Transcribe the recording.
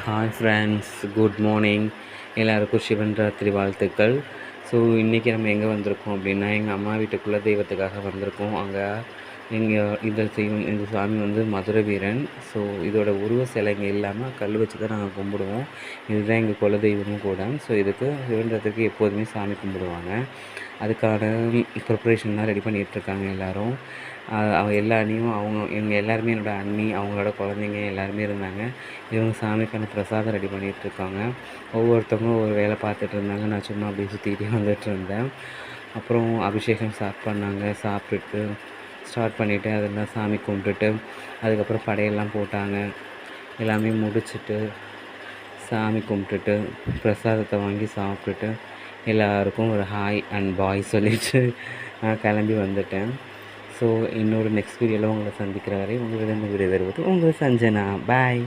Hi friends, good morning. எல்லாருக்கும் சிவன் ராத்திரி வாழ்த்துக்கள். ஸோ இன்றைக்கி நம்ம எங்கே வந்திருக்கோம் அப்படின்னா, எங்கள் அம்மா வீட்டு குலதெய்வத்துக்காக வந்திருக்கோம். அங்கே இந்த சாமி வந்து மதுரை வீரன். ஸோ இதோட உருவ சிலை இங்கே இல்லாமல் கல் வச்சு தான் நாங்கள் கும்பிடுவோம். இதுதான் எங்கள் குலதெய்வமும் கூட. ஸோ இதுக்கு சிவன் ராத்திரிக்கு எப்போதுமே சாமி கும்பிடுவாங்க. அதுக்கான ப்ரிப்ரேஷன்லாம் ரெடி பண்ணிகிட்ருக்காங்க எல்லோரும். எல்லா அண்ணியும் இவங்க எல்லாருமே என்னோடய அண்ணி, அவங்களோட குழந்தைங்க எல்லாருமே இருந்தாங்க. இவங்க சாமிக்கான பிரசாதம் ரெடி பண்ணிகிட்ருக்காங்க. ஒவ்வொருத்தவங்க ஒவ்வொரு வேலை பார்த்துட்டு இருந்தாங்க. நான் சும்மா அப்படியே சுற்றிக்கிட்டே வந்துட்டுருந்தேன். அப்புறம் அபிஷேகம் ஸ்டார்ட் பண்ணாங்க. ஸ்டார்ட் பண்ணிவிட்டு அதெல்லாம் சாமி கும்பிட்டுட்டு அதுக்கப்புறம் படையெல்லாம் போட்டாங்க. எல்லாமே முடிச்சுட்டு சாமி கும்பிட்டுட்டு பிரசாதத்தை வாங்கி சாப்பிட்டுட்டு எல்லாருக்கும் ஒரு ஹாய் அண்ட் பாய் சொல்லிவிட்டு நான் கிளம்பி வந்துட்டேன். ஸோ இன்னொரு நெக்ஸ்ட் வீடியோவில் உங்களை சந்திக்கிற வரை உங்களிடம் விடைபெறுவது உங்கள் சஞ்சனா. பாய்.